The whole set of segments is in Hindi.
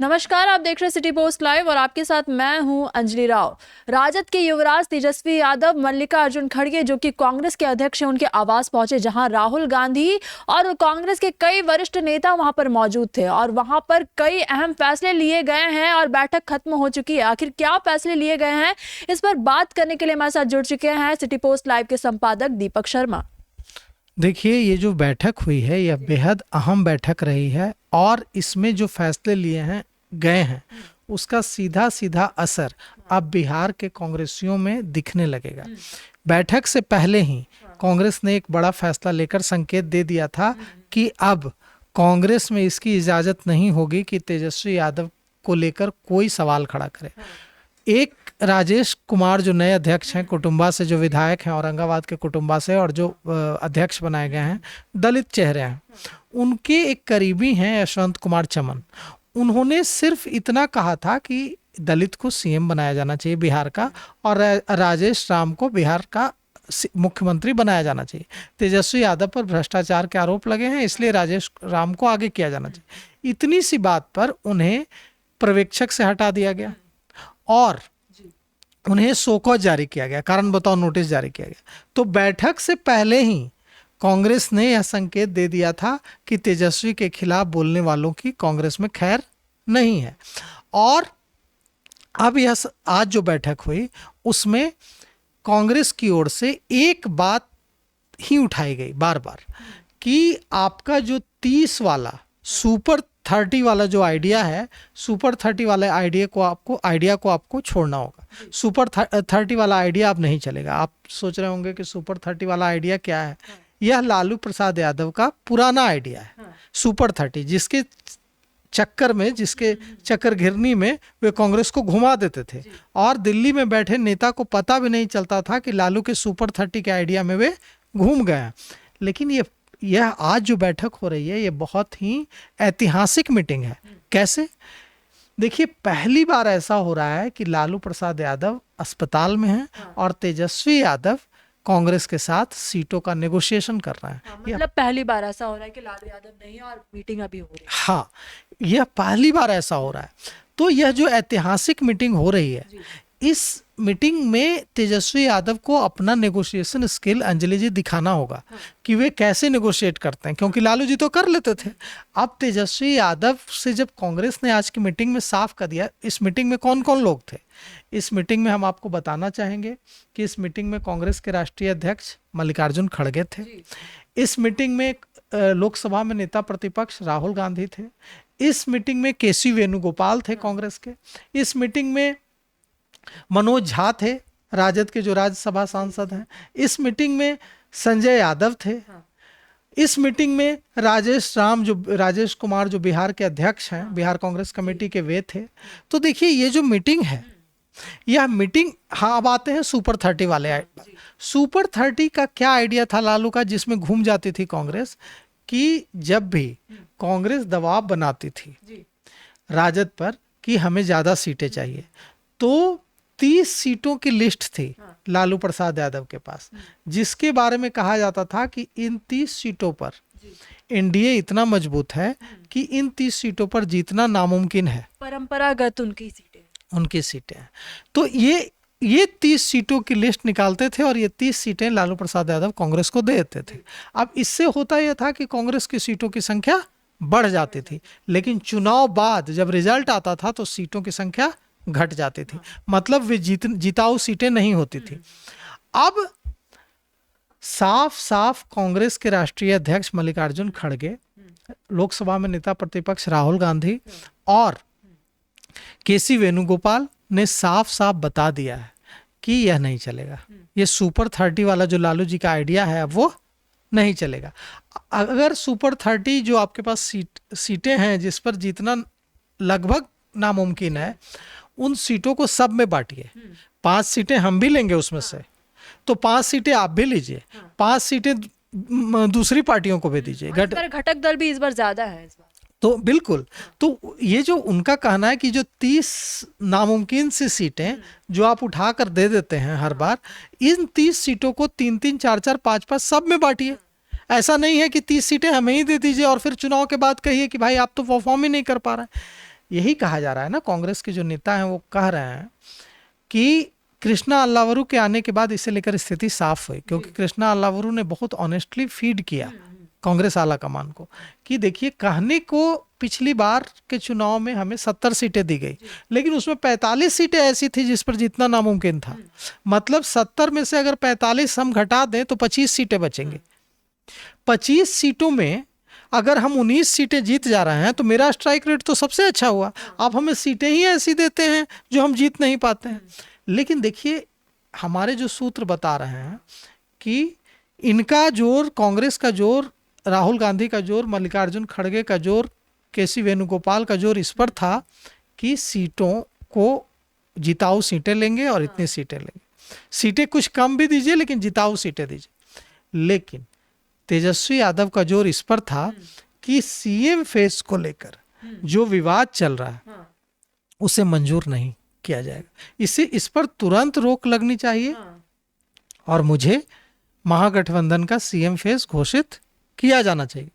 नमस्कार, आप देख रहे हैं सिटी पोस्ट लाइव और आपके साथ मैं हूं अंजलि राव। राजद के युवराज तेजस्वी यादव मल्लिकार्जुन खड़गे जो कि कांग्रेस के अध्यक्ष हैं, उनके आवास पहुंचे जहां राहुल गांधी और कांग्रेस के कई वरिष्ठ नेता वहां पर मौजूद थे और वहां पर कई अहम फैसले लिए गए हैं और बैठक खत्म हो चुकी है। आखिर क्या फैसले लिए गए हैं, इस पर बात करने के लिए हमारे साथ जुड़ चुके हैं सिटी पोस्ट लाइव के संपादक दीपक शर्मा। देखिए, ये जो बैठक हुई है यह बेहद अहम बैठक रही है और इसमें जो फैसले लिए गए हैं उसका सीधा सीधा असर अब बिहार के कांग्रेसियों में दिखने लगेगा। बैठक से पहले ही कांग्रेस ने एक बड़ा फैसला लेकर संकेत दे दिया था कि अब कांग्रेस में इसकी इजाजत नहीं होगी कि तेजस्वी यादव को लेकर कोई सवाल खड़ा करे। एक राजेश कुमार जो नए अध्यक्ष हैं, कुटुंबा से जो विधायक हैं औरंगाबाद के कुटुंबा से, और जो अध्यक्ष बनाए गए हैं दलित चेहरे हैं, उनके एक करीबी हैं यशवंत कुमार चमन। उन्होंने सिर्फ इतना कहा था कि दलित को सीएम बनाया जाना चाहिए बिहार का और राजेश राम को बिहार का मुख्यमंत्री बनाया जाना चाहिए। तेजस्वी यादव पर भ्रष्टाचार के आरोप लगे हैं, इसलिए राजेश राम को आगे किया जाना चाहिए। इतनी सी बात पर उन्हें पर्यवेक्षक से हटा दिया गया और उन्हें शो कॉज जारी किया गया, कारण बताओ नोटिस जारी किया गया। तो बैठक से पहले ही कांग्रेस ने यह संकेत दे दिया था कि तेजस्वी के खिलाफ बोलने वालों की कांग्रेस में खैर नहीं है। और अब यह आज जो बैठक हुई उसमें कांग्रेस की ओर से एक बात ही उठाई गई बार बार कि आपका जो 30 वाला सुपर 30 वाला जो आइडिया है, सुपर 30 वाले आइडिया को आपको छोड़ना होगा। सुपर 30 वाला आइडिया अब नहीं चलेगा। आप सोच रहे होंगे कि सुपर 30 वाला आइडिया क्या है। यह लालू प्रसाद यादव का पुराना आइडिया है, सुपर 30, जिसके चक्कर घिरनी में वे कांग्रेस को घुमा देते थे और दिल्ली में बैठे नेता को पता भी नहीं चलता था कि लालू के सुपर 30 के आइडिया में वे घूम गए। लेकिन यह आज जो बैठक हो रही है ये बहुत ही ऐतिहासिक मीटिंग है। कैसे? देखिए, पहली बार ऐसा हो रहा है कि लालू प्रसाद यादव अस्पताल में हैं और तेजस्वी यादव कांग्रेस के साथ सीटों का नेगोशिएशन कर रहे हैं। मतलब पहली बार ऐसा हो रहा है कि लालू यादव नहीं है और मीटिंग अभी हो रही है। हाँ, यह पहली बार ऐसा हो रहा है। तो यह जो ऐतिहासिक मीटिंग हो रही है, इस मीटिंग में तेजस्वी यादव को अपना नेगोशिएशन स्किल, अंजलि जी, दिखाना होगा कि वे कैसे नेगोशिएट करते हैं, क्योंकि लालू जी तो कर लेते थे। अब तेजस्वी यादव से जब कांग्रेस ने आज की मीटिंग में साफ कर दिया, इस मीटिंग में कौन कौन लोग थे, इस मीटिंग में हम आपको बताना चाहेंगे कि इस मीटिंग में कांग्रेस के राष्ट्रीय अध्यक्ष मल्लिकार्जुन खड़गे थे। इस मीटिंग में लोकसभा में नेता प्रतिपक्ष राहुल गांधी थे। इस मीटिंग में केसी वेणुगोपाल थे कांग्रेस के। इस मीटिंग में मनोज झा थे, राजद के जो राज्यसभा सांसद हैं। इस मीटिंग में संजय यादव थे। इस मीटिंग में राजेश कुमार जो बिहार के अध्यक्ष हैं, बिहार कांग्रेस कमेटी के, वे थे। तो देखिए, ये जो मीटिंग है, यह मीटिंग, हाँ अब आते हैं सुपर 30 वाले। सुपर 30 का क्या आइडिया था लालू का, जिसमें घूम जाती थी कांग्रेस, कि जब भी कांग्रेस दबाव बनाती थी राजद पर कि हमें ज्यादा सीटें चाहिए, तो 30 सीटों की लिस्ट थी लालू प्रसाद यादव के पास, जिसके बारे में कहा जाता था कि इन 30 सीटों पर एनडीए इतना मजबूत है कि इन 30 सीटों पर जीतना नामुमकिन है। परंपरागत उनकी सीटें हैं। तो ये 30 सीटों की लिस्ट निकालते थे और ये 30 सीटें लालू प्रसाद यादव कांग्रेस को दे देते थे। अब इससे होता यह था कि कांग्रेस की सीटों की संख्या बढ़ जाती थी, लेकिन चुनाव बाद जब रिजल्ट आता था तो सीटों की संख्या घट जाती थी, मतलब वे जिताऊ सीटें नहीं होती थी। अब साफ साफ कांग्रेस के राष्ट्रीय अध्यक्ष मल्लिकार्जुन खड़गे, लोकसभा में नेता प्रतिपक्ष राहुल गांधी और केसी वेणुगोपाल ने साफ साफ बता दिया है कि यह नहीं चलेगा। ये सुपर 30 वाला जो लालू जी का आइडिया है अब वो नहीं चलेगा। अगर सुपर 30 जो आपके पास सीटें हैं जिस पर जीतना लगभग नामुमकिन है, उन सीटों को सब में बांटिए। 5 सीटें हम भी लेंगे उसमें से, तो 5 सीटें आप भी लीजिए, 5 सीटें दूसरी पार्टियों को भी दीजिए। घटक दल भी इस बार ज्यादा है इस बार। तो बिल्कुल, तो ये जो उनका कहना है कि जो 30 नामुमकिन सी सीटें जो आप उठा कर दे देते हैं हर बार, इन 30 सीटों को 3-3, 4-4, 5-5 सब में बांटिए। ऐसा नहीं है कि 30 सीटें हमें ही दे दीजिए और फिर चुनाव के बाद कहिए कि भाई आप तो परफॉर्म ही नहीं कर पा रहे हैं। यही कहा जा रहा है ना, कांग्रेस के जो नेता हैं वो कह रहे हैं कि कृष्णा अल्लावरू के आने के बाद इसे लेकर स्थिति साफ हुई, क्योंकि कृष्णा अल्लावरू ने बहुत ऑनेस्टली फीड किया कांग्रेस आला कमान को कि देखिए, कहने को पिछली बार के चुनाव में हमें 70 सीटें दी गई, लेकिन उसमें 45 सीटें ऐसी थी जिस पर जीतना नामुमकिन था। मतलब 70 में से अगर 45 हम घटा दें तो 25 सीटें बचेंगे। 25 सीटों में अगर हम 19 सीटें जीत जा रहे हैं तो मेरा स्ट्राइक रेट तो सबसे अच्छा हुआ। आप हमें सीटें ही ऐसी देते हैं जो हम जीत नहीं पाते हैं। लेकिन देखिए, हमारे जो सूत्र बता रहे हैं कि इनका जोर, कांग्रेस का जोर, राहुल गांधी का जोर, मल्लिकार्जुन खड़गे का जोर, केसी वेणुगोपाल का जोर इस पर था कि सीटों को जिताऊ सीटें लेंगे और इतनी सीटें लेंगे। सीटें कुछ कम भी दीजिए लेकिन जिताऊ सीटें दीजिए। लेकिन तेजस्वी यादव का जोर इस पर था कि सीएम फेस को लेकर जो विवाद चल रहा है उसे मंजूर नहीं किया जाएगा। इस पर तुरंत रोक लगनी चाहिए और मुझे महागठबंधन का सीएम फेस घोषित किया जाना चाहिए।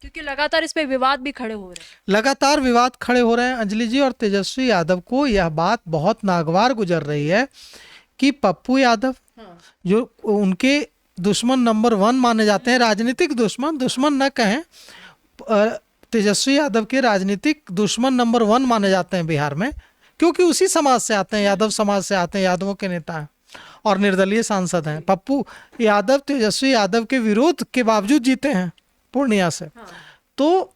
क्योंकि लगातार इस पे विवाद भी खड़े हो रहे हैं। लगातार विवाद खड़े हो रहे हैं अंजलि जी, और तेजस्वी यादव को यह बात बहुत नागवार गुजर रही है कि पप्पू यादव जो उनके दुश्मन नंबर 1 माने जाते हैं, राजनीतिक दुश्मन न कहें, तेजस्वी यादव के राजनीतिक दुश्मन नंबर 1 माने जाते हैं बिहार में, क्योंकि उसी समाज से आते हैं, यादव समाज से आते हैं, यादवों के नेता हैं और निर्दलीय सांसद हैं। पप्पू यादव तेजस्वी यादव के विरोध के बावजूद जीते हैं पूर्णिया से। तो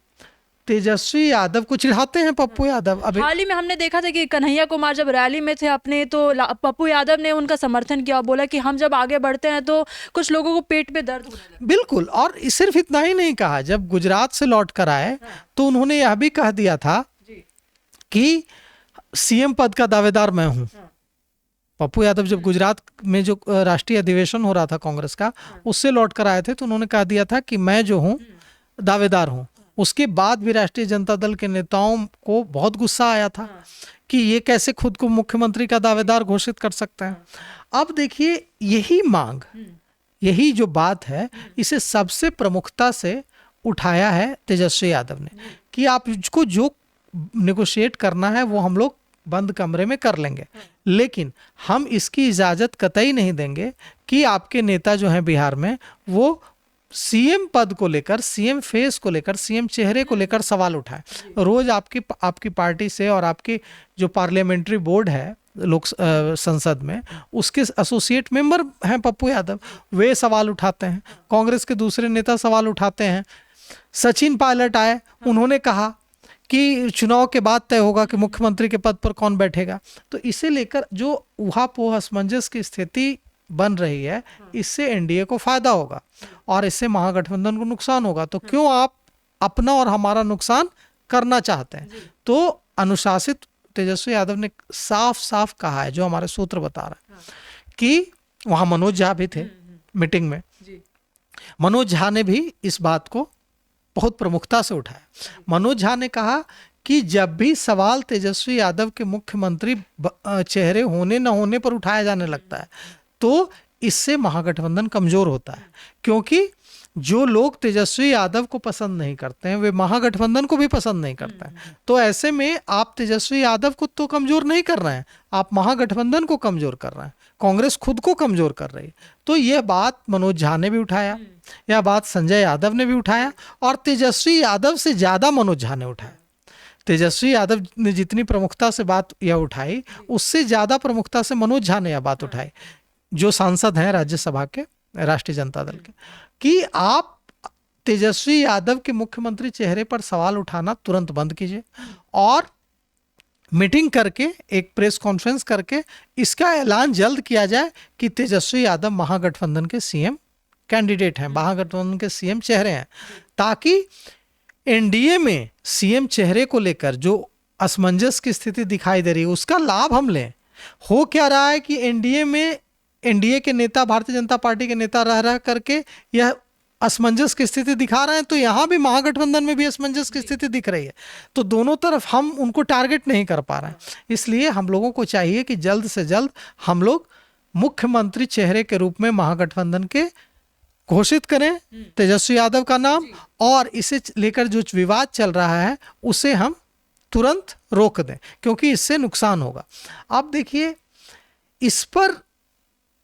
तेजस्वी यादव को चिढ़ाते हैं पप्पू यादव। अभी हाल ही में हमने देखा था कि कन्हैया कुमार जब रैली में थे अपने, तो पप्पू यादव ने उनका समर्थन किया, बोला कि हम जब आगे बढ़ते हैं तो कुछ लोगों को पेट में दर्द होने लगा। बिल्कुल, और सिर्फ इतना ही नहीं कहा, जब गुजरात से लौट कर आए तो उन्होंने यह भी कह दिया था कि सीएम पद का दावेदार मैं हूं। पप्पू यादव जब गुजरात में जो राष्ट्रीय अधिवेशन हो रहा था कांग्रेस का, उससे लौट कर आए थे तो उन्होंने कह दिया था कि मैं जो हूं दावेदार हूं। उसके बाद भी राष्ट्रीय जनता दल के नेताओं को बहुत गुस्सा आया था कि ये कैसे खुद को मुख्यमंत्री का दावेदार घोषित कर सकते हैं। अब देखिए, यही मांग, यही जो बात है, इसे सबसे प्रमुखता से उठाया है तेजस्वी यादव ने कि आप इसको जो नेगोशिएट करना है वो हम लोग बंद कमरे में कर लेंगे, लेकिन हम इसकी इजाजत कतई नहीं देंगे कि आपके नेता जो हैं बिहार में वो सीएम पद को लेकर, सीएम फेस को लेकर, सीएम चेहरे को लेकर सवाल उठाए। रोज आपकी पार्टी से और आपकी जो पार्लियामेंट्री बोर्ड है लोक संसद में, उसके एसोसिएट मेंबर हैं पप्पू यादव, वे सवाल उठाते हैं। कांग्रेस के दूसरे नेता सवाल उठाते हैं। सचिन पायलट आए, उन्होंने कहा कि चुनाव के बाद तय होगा कि मुख्यमंत्री के पद पर कौन बैठेगा। तो इसे लेकर जो ऊहापोह असमंजस की स्थिति बन रही है, इससे एनडीए को फायदा होगा और इससे महागठबंधन को नुकसान होगा। तो क्यों आप अपना और हमारा नुकसान करना चाहते हैं? तो अनुशासित तेजस्वी यादव ने साफ साफ कहा है, जो हमारे सूत्र बता रहे हैं, कि वहां मनोज झा भी थे मीटिंग में। मनोज झा ने भी इस बात को बहुत प्रमुखता से उठाया। मनोज झा ने कहा कि जब भी सवाल तेजस्वी यादव के मुख्यमंत्री चेहरे होने न होने पर उठाया जाने लगता है तो इससे महागठबंधन कमजोर होता है, क्योंकि जो लोग तेजस्वी यादव को पसंद नहीं करते हैं वे महागठबंधन को भी पसंद नहीं करते हैं। तो ऐसे में आप तेजस्वी यादव को तो कमजोर नहीं कर रहे हैं, आप महागठबंधन को कमजोर कर रहे हैं, कांग्रेस खुद को कमजोर कर रही है। तो यह बात मनोज झा ने भी उठाया, यह बात संजय यादव ने भी उठाया और तेजस्वी यादव से ज्यादा मनोज झा ने उठाया। तेजस्वी यादव ने जितनी प्रमुखता से बात यह उठाई, उससे ज्यादा प्रमुखता से मनोज झा ने यह बात उठाई, जो सांसद हैं राज्यसभा के राष्ट्रीय जनता दल के, कि आप तेजस्वी यादव के मुख्यमंत्री चेहरे पर सवाल उठाना तुरंत बंद कीजिए और मीटिंग करके, एक प्रेस कॉन्फ्रेंस करके इसका ऐलान जल्द किया जाए कि तेजस्वी यादव महागठबंधन के सीएम कैंडिडेट हैं, महागठबंधन के सीएम चेहरे हैं, ताकि एनडीए में सीएम चेहरे को लेकर जो असमंजस की स्थिति दिखाई दे रही है उसका लाभ हम लें। हो क्या रहा है कि एनडीए के नेता, भारतीय जनता पार्टी के नेता रह करके यह असमंजस की स्थिति दिखा रहे हैं, तो यहाँ भी महागठबंधन में भी असमंजस की स्थिति दिख रही है। तो दोनों तरफ हम उनको टारगेट नहीं कर पा रहे हैं। इसलिए हम लोगों को चाहिए कि जल्द से जल्द हम लोग मुख्यमंत्री चेहरे के रूप में महागठबंधन के घोषित करें तेजस्वी यादव का नाम, और इसे लेकर जो विवाद चल रहा है उसे हम तुरंत रोक दें, क्योंकि इससे नुकसान होगा। अब देखिए, इस पर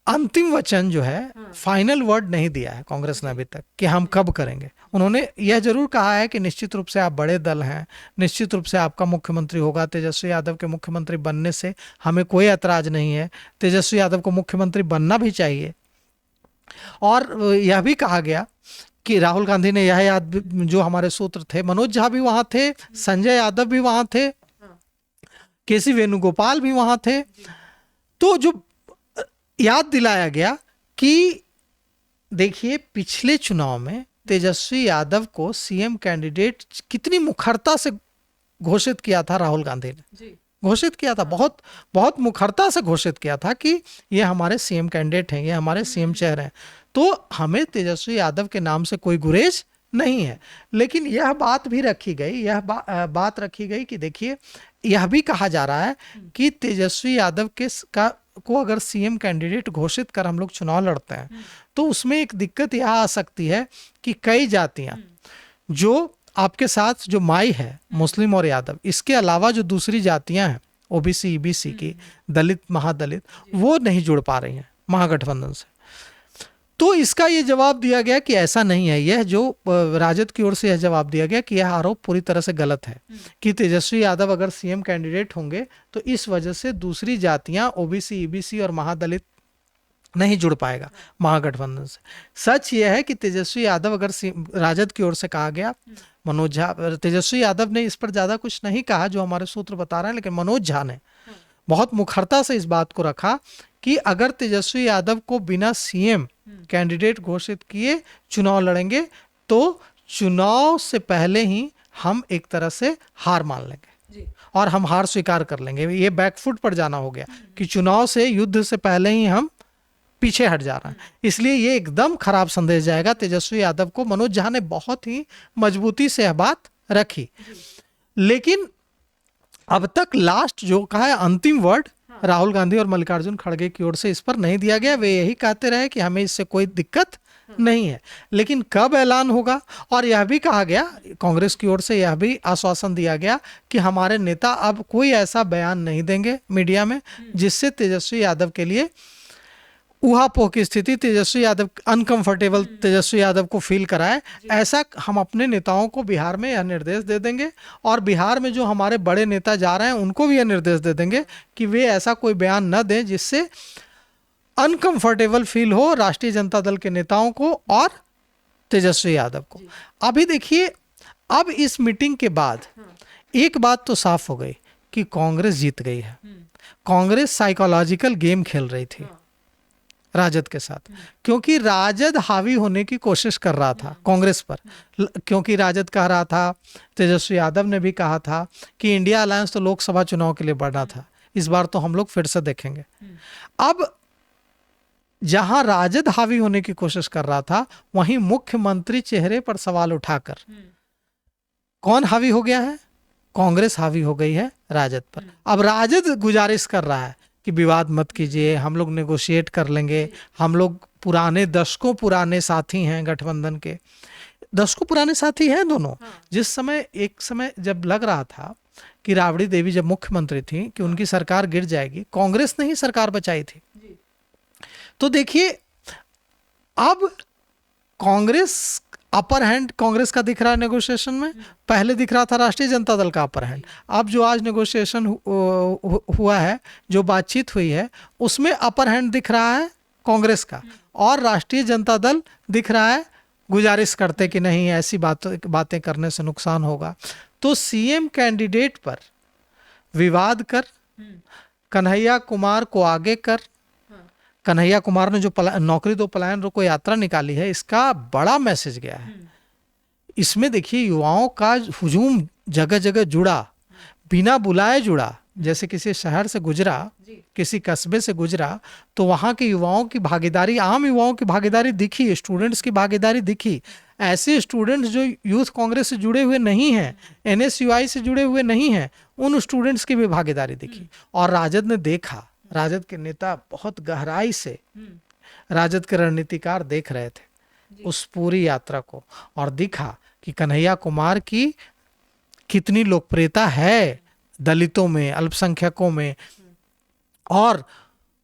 अंतिम वचन जो है, फाइनल वर्ड नहीं दिया है कांग्रेस ने अभी तक कि हम कब करेंगे। उन्होंने यह जरूर कहा है कि निश्चित रूप से आप बड़े दल हैं, निश्चित रूप से आपका मुख्यमंत्री होगा, तेजस्वी यादव के मुख्यमंत्री बनने से हमें कोई ऐतराज नहीं है, तेजस्वी यादव को मुख्यमंत्री बनना भी चाहिए। और यह भी कहा गया कि राहुल गांधी ने, यह याद जो हमारे सूत्र थे, मनोज झा भी वहां थे, संजय यादव भी वहां थे, केसी वेणुगोपाल भी वहां थे, तो जो याद दिलाया गया कि देखिए पिछले चुनाव में तेजस्वी यादव को सीएम कैंडिडेट कितनी मुखरता से घोषित किया था राहुल गांधी ने, घोषित किया था, बहुत बहुत मुखरता से घोषित किया था कि ये हमारे सीएम कैंडिडेट हैं, ये हमारे सीएम चेहरे हैं। तो हमें तेजस्वी यादव के नाम से कोई गुरेज नहीं है। लेकिन यह बात भी रखी गई, यह बात रखी गई कि देखिए, यह भी कहा जा रहा है कि तेजस्वी यादव को अगर सीएम कैंडिडेट घोषित कर हम लोग चुनाव लड़ते हैं, तो उसमें एक दिक्कत यह आ सकती है कि कई जातियां जो आपके साथ जो माई है, मुस्लिम और यादव, इसके अलावा जो दूसरी जातियां हैं, ओबीसी, ईबीसी की, दलित, महादलित, वो नहीं जुड़ पा रही हैं महागठबंधन से। तो इसका ये जवाब दिया गया कि ऐसा नहीं है। यह जो राजद की ओर से यह जवाब दिया गया कि यह आरोप पूरी तरह से गलत है कि तेजस्वी यादव अगर सीएम कैंडिडेट होंगे तो इस वजह से दूसरी जातियां, ओबीसी, ईबीसी और महादलित नहीं जुड़ पाएगा महागठबंधन से। सच यह है कि तेजस्वी यादव, अगर राजद की ओर से कहा गया, मनोज झा, तेजस्वी यादव ने इस पर ज्यादा कुछ नहीं कहा जो हमारे सूत्र बता रहे हैं, लेकिन मनोज झा ने बहुत मुखरता से इस बात को रखा कि अगर तेजस्वी यादव को बिना सीएम कैंडिडेट घोषित किए चुनाव लड़ेंगे तो चुनाव से पहले ही हम एक तरह से हार मान लेंगे और हम हार स्वीकार कर लेंगे। ये बैकफुट पर जाना हो गया कि चुनाव से, युद्ध से पहले ही हम पीछे हट जा रहे हैं, इसलिए ये एकदम खराब संदेश जाएगा तेजस्वी यादव को। मनोज झा ने बहुत ही मजबूती से यह बात रखी, लेकिन अब तक लास्ट जो कहा है, अंतिम वर्ड राहुल गांधी और मल्लिकार्जुन खड़गे की ओर से इस पर नहीं दिया गया। वे यही कहते रहे कि हमें इससे कोई दिक्कत नहीं है, लेकिन कब ऐलान होगा। और यह भी कहा गया, कांग्रेस की ओर से यह भी आश्वासन दिया गया कि हमारे नेता अब कोई ऐसा बयान नहीं देंगे मीडिया में जिससे तेजस्वी यादव के लिए ऊहापोह की स्थिति, तेजस्वी यादव अनकंफर्टेबल तेजस्वी यादव को फील कराए। ऐसा हम अपने नेताओं को बिहार में यह निर्देश दे देंगे और बिहार में जो हमारे बड़े नेता जा रहे हैं उनको भी यह निर्देश दे देंगे कि वे ऐसा कोई बयान न दें जिससे अनकंफर्टेबल फील हो राष्ट्रीय जनता दल के नेताओं को और तेजस्वी यादव को। अभी देखिए, अब इस मीटिंग के बाद एक बात तो साफ हो गई कि कांग्रेस जीत गई है। कांग्रेस साइकोलॉजिकल गेम खेल रही थी राजद के साथ, क्योंकि राजद हावी होने की कोशिश कर रहा था कांग्रेस पर, क्योंकि राजद कह रहा था, तेजस्वी यादव ने भी कहा था कि इंडिया अलायंस तो लोकसभा चुनाव के लिए बढ़ना था, इस बार तो हम लोग फिर से देखेंगे। अब जहां राजद हावी होने की कोशिश कर रहा था, वहीं मुख्यमंत्री चेहरे पर सवाल उठाकर कौन हावी हो गया है? कांग्रेस हावी हो गई है राजद पर। अब राजद गुजारिश कर रहा है कि विवाद मत कीजिए, हम लोग नेगोशिएट कर लेंगे, हम लोग पुराने, दशकों पुराने साथी हैं गठबंधन के, दशकों पुराने साथी हैं दोनों। जिस समय, एक समय जब लग रहा था कि राबड़ी देवी जब मुख्यमंत्री थी कि उनकी सरकार गिर जाएगी, कांग्रेस ने ही सरकार बचाई थी। तो देखिए, अब कांग्रेस अपर हैंड कांग्रेस का दिख रहा है नेगोशिएशन में, पहले दिख रहा था राष्ट्रीय जनता दल का अपर हैंड। अब जो आज नेगोशिएशन हुआ है, जो बातचीत हुई है, उसमें अपर हैंड दिख रहा है कांग्रेस का, और राष्ट्रीय जनता दल दिख रहा है गुजारिश करते कि नहीं, ऐसी बातें करने से नुकसान होगा। तो सीएम कैंडिडेट पर विवाद कर, कन्हैया कुमार को आगे कर, कन्हैया कुमार ने जो नौकरी दो पलायन रोको यात्रा निकाली है, इसका बड़ा मैसेज गया है। इसमें देखिए, युवाओं का हुजूम जगह जगह जुड़ा, बिना बुलाए जुड़ा। जैसे किसी शहर से गुजरा, किसी कस्बे से गुजरा, तो वहां के युवाओं की भागीदारी, आम युवाओं की भागीदारी दिखी, स्टूडेंट्स की भागीदारी दिखी। ऐसे स्टूडेंट्स जो यूथ कांग्रेस से जुड़े हुए नहीं हैं, एनएसयूआई से जुड़े हुए नहीं हैं, उन स्टूडेंट्स की भी भागीदारी दिखी। और राजद ने देखा, राजद के नेता बहुत गहराई से, राजद के रणनीतिकार देख रहे थे उस पूरी यात्रा को, और दिखा कि कन्हैया कुमार की कितनी लोकप्रियता है दलितों में, अल्पसंख्यकों में और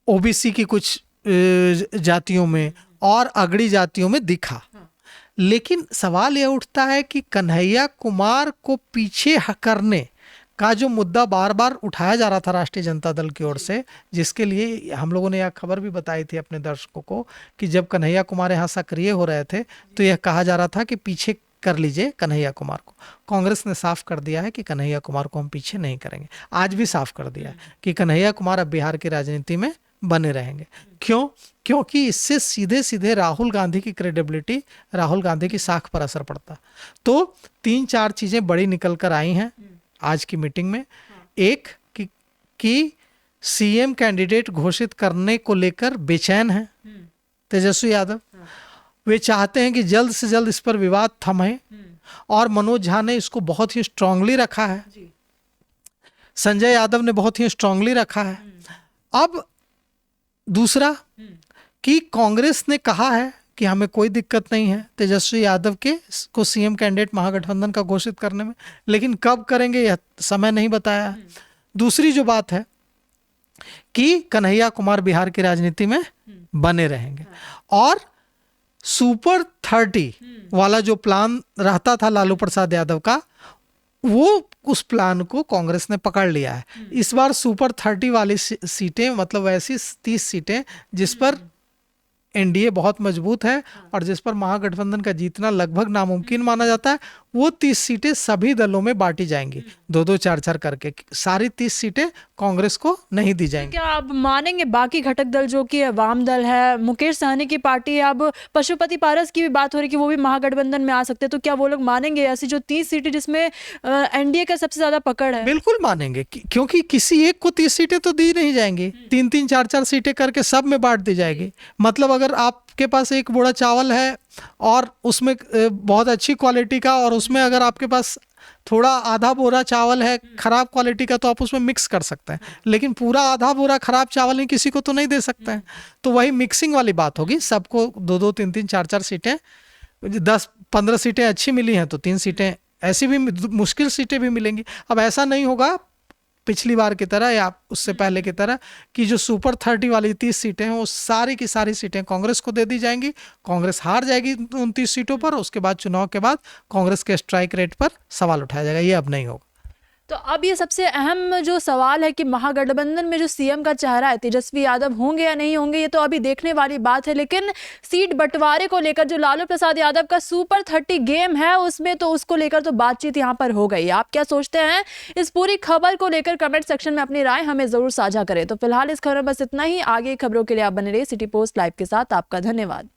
ओबीसी की कुछ जातियों में और अगड़ी जातियों में दिखा। लेकिन सवाल यह उठता है कि कन्हैया कुमार को पीछे करने का जो मुद्दा बार बार उठाया जा रहा था राष्ट्रीय जनता दल की ओर से, जिसके लिए हम लोगों ने यह खबर भी बताई थी अपने दर्शकों को कि जब कन्हैया कुमार यहाँ सक्रिय हो रहे थे तो यह कहा जा रहा था कि पीछे कर लीजिए कन्हैया कुमार को। कांग्रेस ने साफ कर दिया है कि कन्हैया कुमार को हम पीछे नहीं करेंगे। आज भी साफ कर दिया है कि कन्हैया कुमार अब बिहार की राजनीति में बने रहेंगे। क्यों? क्योंकि इससे सीधे सीधे राहुल गांधी की क्रेडिबिलिटी, राहुल गांधी की साख पर असर पड़ता। तो 3-4 चीजें बड़ी निकल कर आई हैं आज की मीटिंग में। एक कि सीएम कैंडिडेट घोषित करने को लेकर बेचैन है तेजस्वी यादव। वे चाहते हैं कि जल्द से जल्द इस पर विवाद थमे और मनोज झा ने इसको बहुत ही स्ट्रांगली रखा है, संजय यादव ने बहुत ही स्ट्रांगली रखा है। अब दूसरा कि कांग्रेस ने कहा है कि हमें कोई दिक्कत नहीं है तेजस्वी यादव को सीएम कैंडिडेट महागठबंधन का घोषित करने में, लेकिन कब करेंगे यह समय नहीं बताया। दूसरी जो बात है कि कन्हैया कुमार बिहार की राजनीति में बने रहेंगे और सुपर 30 वाला जो प्लान रहता था लालू प्रसाद यादव का, वो उस प्लान को कांग्रेस ने पकड़ लिया है। इस बार सुपर 30 वाली सीटें, मतलब ऐसी 30 सीटें जिस पर एनडीए बहुत मजबूत है और जिस पर महागठबंधन का जीतना लगभग नामुमकिन माना जाता है, वो 30 सीटें सभी दलों में बांटी जाएंगी, 2-2, 4-4 करके। सारी 30 सीटें कांग्रेस को नहीं दी जाएंगी। क्या आप मानेंगे बाकी घटक दल जो कि वाम दल है, मुकेश सहनी की पार्टी है, अब पशुपति पारस की भी बात हो रही कि वो भी महागठबंधन में आ सकते हैं, तो क्या वो लोग मानेंगे ऐसी जो 30 सीटें जिसमें एनडीए का सबसे ज्यादा पकड़ है? बिल्कुल मानेंगे, क्योंकि किसी एक को 30 सीटें तो दी नहीं जाएंगी, 3-3, 4-4 सीटें करके सब में बांट दी जाएगी। मतलब अगर आपके पास एक बोरा चावल है और उसमें बहुत अच्छी क्वालिटी का, और उसमें अगर आपके पास थोड़ा आधा बोरा चावल है खराब क्वालिटी का, तो आप उसमें मिक्स कर सकते हैं, लेकिन पूरा आधा बोरा खराब चावल नहीं किसी को तो नहीं दे सकते हैं। तो वही मिक्सिंग वाली बात होगी। सबको 2-2, 3-3, 4-4 सीटें, 10-15 सीटें अच्छी मिली हैं तो 3 सीटें ऐसी भी मुश्किल सीटें भी मिलेंगी। अब ऐसा नहीं होगा पिछली बार की तरह या उससे पहले की तरह कि जो सुपर 30 वाली 30 सीटें हैं वो सारी की सारी सीटें कांग्रेस को दे दी जाएंगी, कांग्रेस हार जाएगी 29 सीटों पर, उसके बाद चुनाव के बाद कांग्रेस के स्ट्राइक रेट पर सवाल उठाया जाएगा। ये अब नहीं होगा। तो अब ये सबसे अहम जो सवाल है कि महागठबंधन में जो सीएम का चेहरा है तेजस्वी यादव होंगे या नहीं होंगे, ये तो अभी देखने वाली बात है। लेकिन सीट बंटवारे को लेकर जो लालू प्रसाद यादव का सुपर 30 गेम है उसमें तो उसको लेकर तो बातचीत यहाँ पर हो गई। आप क्या सोचते हैं इस पूरी खबर को लेकर? कमेंट सेक्शन में अपनी राय हमें जरूर साझा करें। तो फिलहाल इस खबर में बस इतना ही। आगे खबरों के लिए आप बने रहिए सिटी पोस्ट लाइव के साथ। आपका धन्यवाद।